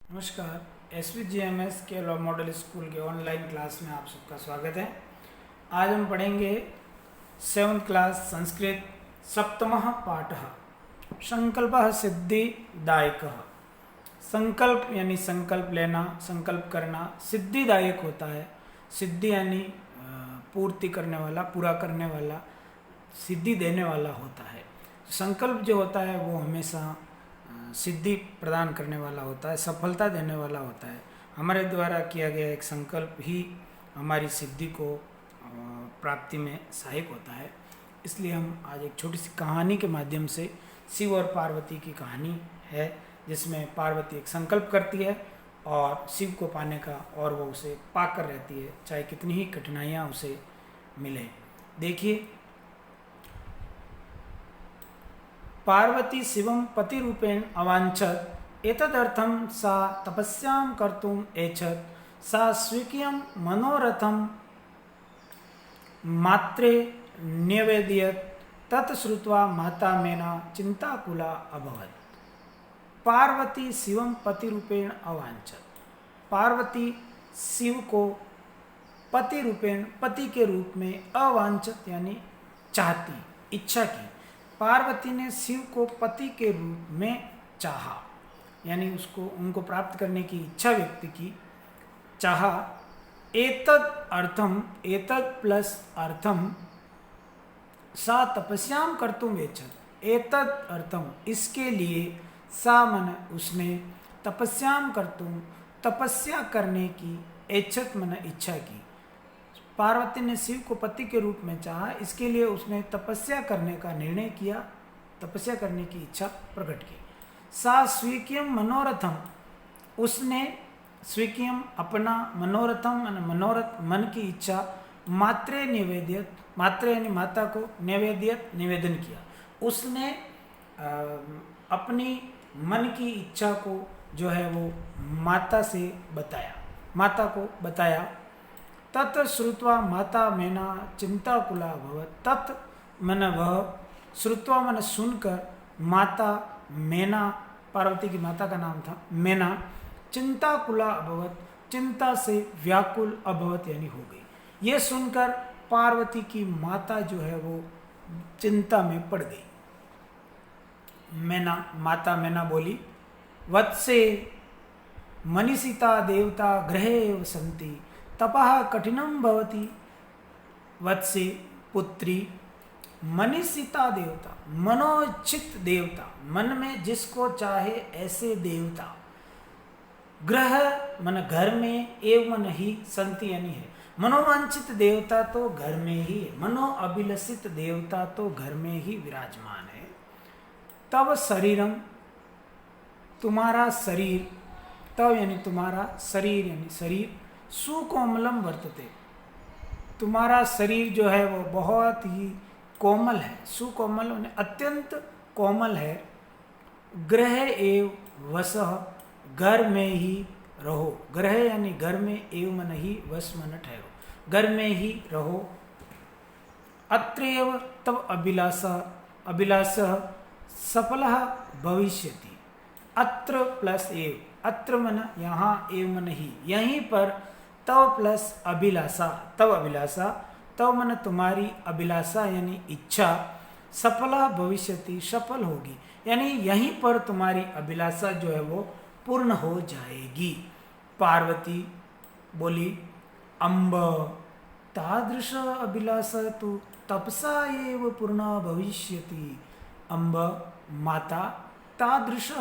नमस्कार। SVGMS के law model school के ऑनलाइन क्लास में आप सबका स्वागत है। आज हम पढ़ेंगे 7th क्लास संस्कृत सप्तमः पाठः संकल्पः सिद्धिदायकः। संकल्प यानी संकल्प लेना, संकल्प करना सिद्धिदायक होता है। सिद्धि यानी पूर्ति करने वाला, पूरा करने वाला, सिद्धि देने वाला होता है। संकल्प जो होता है वो हमेशा सिद्धि प्रदान करने वाला होता है, सफलता देने वाला होता है। हमारे द्वारा किया गया एक संकल्प ही हमारी सिद्धि को प्राप्ति में सहायक होता है। इसलिए हम आज एक छोटी सी कहानी के माध्यम से शिव और पार्वती की कहानी है, जिसमें पार्वती एक संकल्प करती है और शिव को पाने का, और वो उसे पाकर रहती है, चाहे कितनी ही कठिनाइयाँ उसे मिले। देखिए, पार्वती शिवं पतिरूपेण अवाञ्छत् एतदर्थं सा तपस्यां कर्तुम् ऐच्छत्। सा स्वीयं मनोरथं मात्रे न्यवेदयत्। तत् श्रुत्वा माता मेना चिंताकुला अभवत्। पार्वती शिवं पतिरूपेण अवाञ्छत्। पार्वती शिव को पति रूपेण, पति के रूप में, अवांछित यानी चाहती, इच्छा की। पार्वती ने शिव को पति के रूप में चाहा, यानी उनको प्राप्त करने की इच्छा व्यक्त की, चाहा। एतद अर्थम, एतद प्लस अर्थम सा तपस्याम कर्तुम ऐच्छत्। एतद अर्थम, इसके लिए, सा मन उसने, तपस्याम कर्तुम तपस्या करने की, ऐच्छत् मन इच्छा की। पार्वती ने शिव को पति के रूप में चाहा, इसके लिए उसने तपस्या करने का निर्णय किया, तपस्या करने की इच्छा प्रकट की। सा स्वीयं मनोरथम, उसने स्वीयं अपना, मनोरथम मनोरथ मन की इच्छा, मात्रे निवेदित, मात्रे यानी माता को, निवेदित निवेदन किया। उसने अपनी मन की इच्छा को जो है वो माता से बताया, माता को बताया। तत् श्रुत्वा माता मेना चिंताकुला भवत्। तत् मन वह, श्रुत्वा मन सुनकर, माता मेना, पार्वती की माता का नाम था मेना, चिंताकुला अभवत, चिंता से व्याकुल, अभवत यानी हो गई। ये सुनकर पार्वती की माता जो है वो चिंता में पड़ गई। मेना, माता मेना बोली, वत्से मनीषिता देवता गृहे सन्ति तपः कठिनम भवति। वत्से पुत्री, मनीषिता देवता, मनोचित देवता, मन में जिसको चाहे ऐसे देवता, ग्रह मन घर में, एवं मन ही, संति यानी है। मनोवांछित देवता तो घर में ही है, मनो अभिलषित देवता तो घर में ही विराजमान है। तब शरीरम, तुम्हारा शरीर, तब यानी तुम्हारा शरीर, यानी शरीर, सुकोमलम वर्तते, तुम्हारा शरीर जो है वो बहुत ही कोमल है। सुकोमल यानी अत्यंत कोमल है। ग्रह एव वसः, घर में ही रहो। ग्रह यानी घर में, एव मन ही, वस मन ठहरो, घर में ही रहो। अत्रैव तब अभिलाषा, अभिलाषः सफलः भविष्यति। अत्र प्लस एव, अत्र मन यहाँ, एव मन ही, यहीं पर, तव प्लस अभिलाषा, तव अभिलाषा, तव मन तुम्हारी अभिलाषा यानी इच्छा, सफला भविष्यति, सफल होगी, यानी यहीं पर तुम्हारी अभिलाषा जो है वो पूर्ण हो जाएगी। पार्वती बोली, अम्ब तादृश अभिलाषा तो तपसा एव पूर्ण भविष्यति। अम्ब माता, तादृश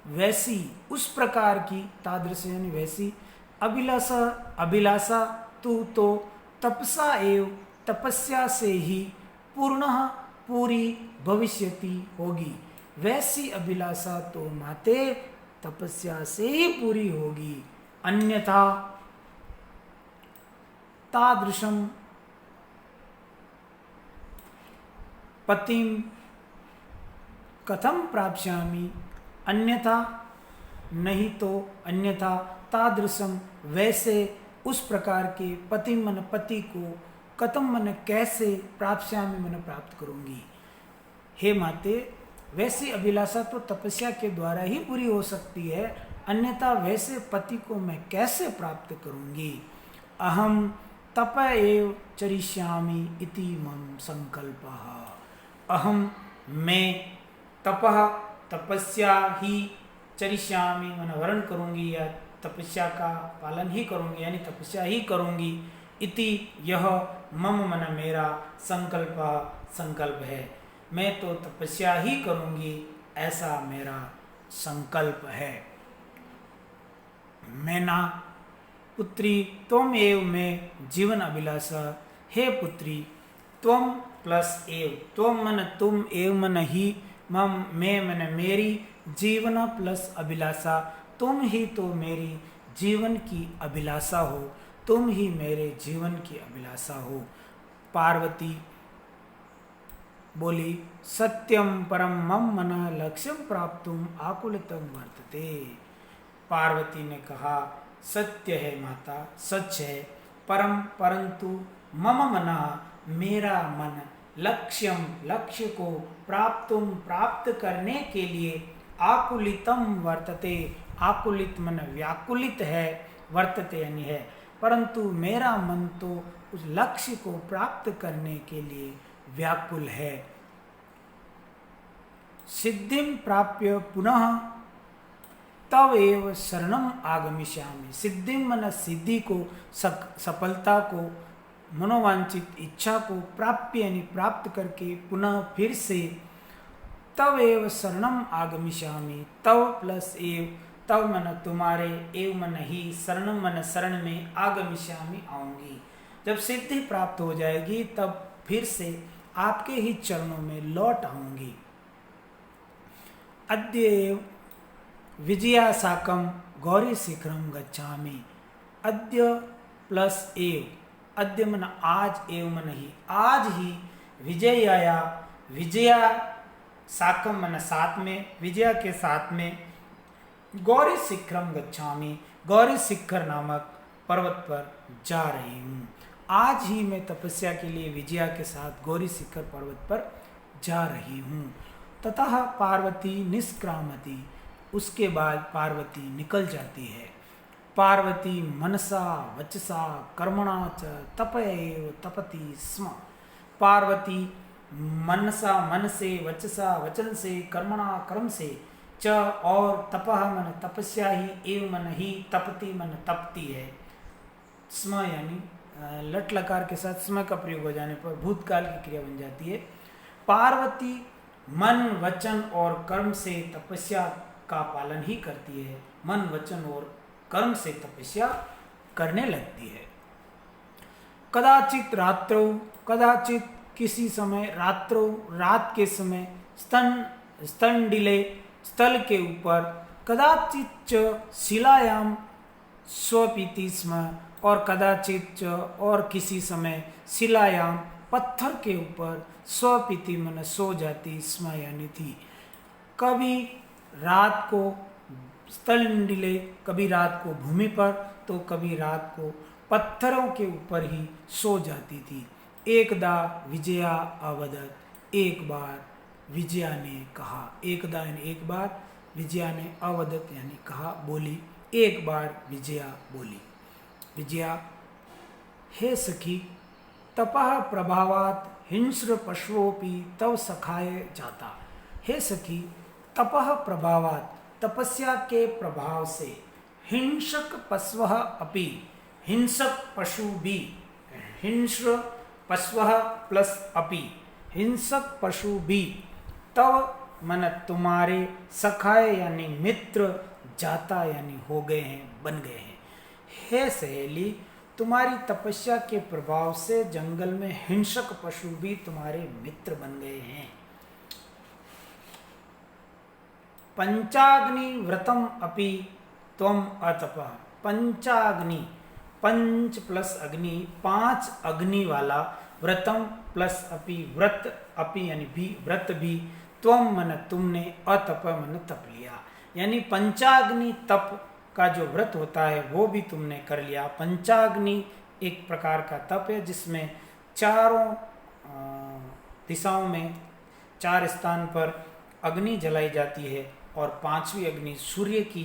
वैसी, उस प्रकार की, तादृश यानी वैसी, अभिलाषा, अभिलाषा तू तो, तपसा एव, तपस्या से ही, पूर्णः पूरी, भविष्यति होगी। वैसी अभिलाषा तो माते तपस्या से ही पूरी होगी, अन्यथा तादृशम पतिम कथम प्राप्स्यामि। अन्यथा, नहीं तो, अन्यथा, तादृशम वैसे, उस प्रकार के, पति मन पति को, कथम मन कैसे, प्राप्स्यामि मन प्राप्त करूंगी। हे माते, वैसी अभिलाषा तो तपस्या के द्वारा ही पूरी हो सकती है, अन्यथा वैसे पति को मैं कैसे प्राप्त करूंगी। अहम तप एव चरिष्यामि इति मम संकल्पः। अहम मैं तपः तपस्या ही चरिष्यामि मन वर्ण करूंगी या तपस्या का पालन ही करूंगी यानी तपस्या ही करूंगी। इति यह मम मन मेरा संकल्प संकल्प है, मैं तो तपस्या ही करूंगी ऐसा मेरा संकल्प है। मैना पुत्री त्वम एव में जीवन अभिलाषा। हे पुत्री त्वम प्लस एव, त्वम मन तुम, एव मन ही, मम मैं मन मेरी, जीवन प्लस अभिलाषा तुम ही तो मेरी जीवन की अभिलाषा हो, तुम ही मेरे जीवन की अभिलाषा हो। पार्वती बोली सत्यम परम मम मन लक्ष्यम प्राप्तुम आकुलितम वर्तते। पार्वती ने कहा सत्य है माता, सच है, परम परंतु मम मना मेरा मन लक्ष्यम लक्ष्य को प्राप्तुम प्राप्त करने के लिए आकुलितम वर्तते, आकुलित मन व्याकुलित है, वर्तते यानी है, परंतु मेरा मन तो उस लक्ष्य को प्राप्त करने के लिए व्याकुल है। सिद्धिम प्राप्य पुनः तव एव शरणम आगमिष्यामि। सिद्धिम मन सिद्धि को, सफलता को, मनोवांछित इच्छा को प्राप्य यानी प्राप्त करके पुनः फिर से तव एव शरणम आगमिष्यामि। तव प्लस एव, तव मन तुम्हारे, एव मन ही, शरणम मन शरण में, आगमिष्यामि आऊंगी। जब सिद्धि प्राप्त हो जाएगी तब फिर से आपके ही चरणों में लौट आऊंगी। अद्य एव विजया साकम गौरी शिखरम गच्छामि। अद्य प्लस एव, अद्य मन आज, एव मन ही, आज ही विजया, विजया साकम मन साथ में, विजया के साथ में, गौरी शिखरम गच्छामि, गौरी शिखर नामक पर्वत पर जा रही हूँ। आज ही मैं तपस्या के लिए विजया के साथ गौरी शिखर पर्वत पर जा रही हूँ। ततः पार्वती निष्क्रामति, उसके बाद पार्वती निकल जाती है। पार्वती मनसा वचसा कर्मणा च तप एव तपति स्म। पार्वती मनसा मन से, वचसा वचन से, कर्मणा कर्म से, च और तपह मन तपस्या ही, एव मन ही, तपति मन तपती है। स्म यानी लट लकार के साथ स्म का प्रयोग हो जाने पर भूतकाल की क्रिया बन जाती है। पार्वती मन वचन और कर्म से तपस्या का पालन ही करती है, मन वचन और कर्म से तपस्या करने लगती है। कदाचित रात्रौ, कदाचित किसी समय, रात्रौ रात के समय, स्तंडिले स्थल के ऊपर, कदाचित च शिलायाम स्वपीति स्म, और कदाचित च और किसी समय, शिलायाम पत्थर के ऊपर, स्वपीति मन सो जाती स्म यानी थी। कभी रात को स्थलंडिले, कभी रात को भूमि पर तो कभी रात को पत्थरों के ऊपर ही सो जाती थी। एकदा विजया अवदत, एक बार विजया ने कहा, एकदा यानी एक बार, विजया ने अवदत यानी कहा, बोली, एक बार विजया बोली। विजया हे सखी तपः प्रभावात हिंस्र पशुओपि तव सखाय जाता। हे सखी तपः प्रभावात, तपस्या के प्रभाव से, हिंसक पशवः अपि, हिंसक पशु भी, हिंस्र पशवः प्लस अपि, हिंसक पशु भी, तव मन तुम्हारे, सखाय यानी मित्र, जाता यानी हो गए हैं, बन गए हैं। हे सहेली तुम्हारी तपस्या के प्रभाव से जंगल में हिंसक पशु भी तुम्हारे मित्र बन गए हैं। पंचाग्नि व्रतम अपि त्वम अतपः। पंचाग्नि, पंच प्लस अग्नि, 5 अग्नि वाला, व्रतम प्लस अपि, व्रत अपि यानी भी, व्रत भी, त्वम मन तुमने, अतप मन तप लिया। यानी पंचाग्नि तप का जो व्रत होता है वो भी तुमने कर लिया। पंचाग्नि एक प्रकार का तप है जिसमें चारों दिशाओं में 4 स्थान पर अग्नि जलाई जाती है और 5वीं अग्नि सूर्य की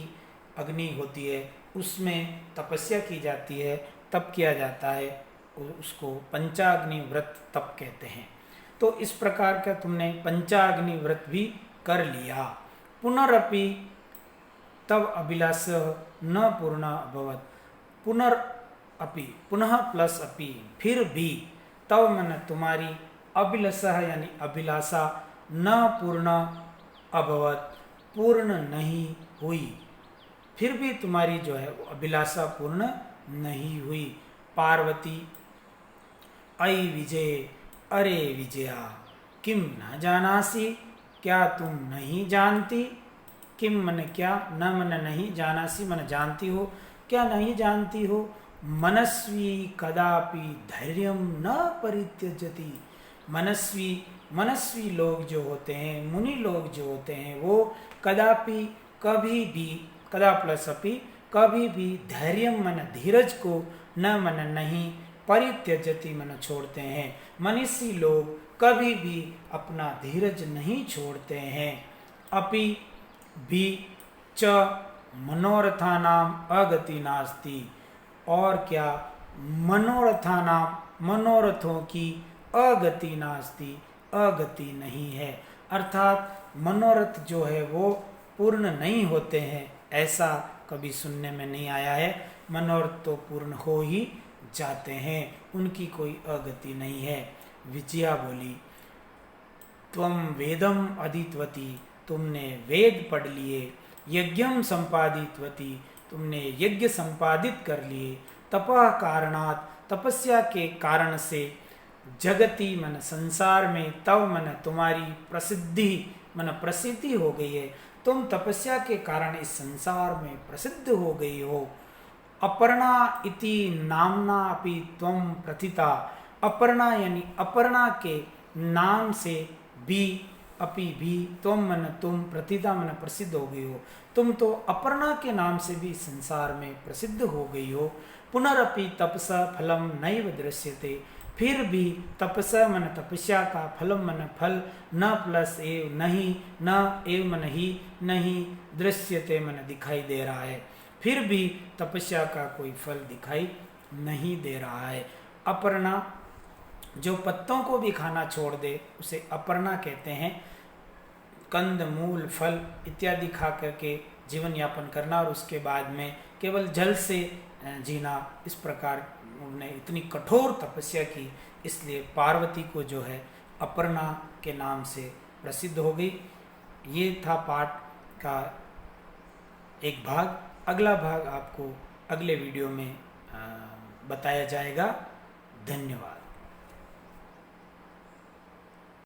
अग्नि होती है उसमें तपस्या की जाती है, तप किया जाता है, उसको पंचाग्नि व्रत तप कहते हैं। तो इस प्रकार का तुमने पंचाग्नि व्रत भी कर लिया। पुनरपि तब अभिलाष न पूर्ण अभवत, पुनरअपि पुनः प्लस अपि फिर भी, तब मन तुम्हारी अभिलाषा यानी अभिलाषा न पूर्ण अभवत पूर्ण नहीं हुई, फिर भी तुम्हारी जो है वो अभिलाषा पूर्ण नहीं हुई। पार्वती अयि विजय, अरे विजया किम न जानासी, क्या तुम नहीं जानती, किम मन क्या, न मन नहीं, जानासी मन जानती हो, क्या नहीं जानती हो। मनस्वी कदापि धैर्यम न परित्यजति, मनस्वी मनस्वी लोग जो होते हैं, मुनि लोग जो होते हैं, वो कदापि कभी भी, कदा प्लस अपि कभी भी, धैर्यम मन धीरज को, न मन नहीं, परित्यजति मन छोड़ते हैं। मनीषी लोग कभी भी अपना धीरज नहीं छोड़ते हैं। अपि भी च मनोरथानाम अगति नास्ति, और क्या, मनोरथानाम मनोरथों की अगति नास्ति, अगति नहीं है, अर्थात मनोरथ जो है वो पूर्ण नहीं होते हैं, ऐसा कभी सुनने में नहीं आया है। मनोरथ तो पूर्ण हो ही जाते हैं, उनकी कोई अगति नहीं है। विजया बोली, त्वम वेदम अधीतवती, तुमने वेद पढ़ लिए, यज्ञम संपादितवती, तुमने यज्ञ संपादित कर लिए, तपः कारणात, तपस्या के कारण से, जगति मन संसार में, तव मन तुम्हारी प्रसिद्धि मन प्रसिद्धि हो गई है, तुम तपस्या के कारण इस संसार में प्रसिद्ध हो गई हो। अपर्णा इति नामना अपि त्वम प्रथिता, अपर्णा यानी अपर्णा के नाम से भी, अपि भी, त्वम मन तुम, प्रथिता मन प्रसिद्ध हो गई हो, तुम तो अपर्णा के नाम से भी संसार में प्रसिद्ध हो गई हो। पुनरपि तपसा फलम नैव दृश्यते, फिर भी तपसा मन तपस्या का, फलम मन फल, न प्लस एव नहीं, न एव मन ही नहीं, दृश्यते मन दिखाई दे रहा है, फिर भी तपस्या का कोई फल दिखाई नहीं दे रहा है। अपर्णा जो पत्तों को भी खाना छोड़ दे उसे अपर्णा कहते हैं। कंद मूल फल इत्यादि खा करके जीवन यापन करना और उसके बाद में केवल जल से जीना, इस प्रकार उन्होंने इतनी कठोर तपस्या की, इसलिए पार्वती को जो है अपर्णा के नाम से प्रसिद्ध हो गई। ये था पाठ का एक भाग। अगला भाग आपको अगले वीडियो में बताया जाएगा। धन्यवाद।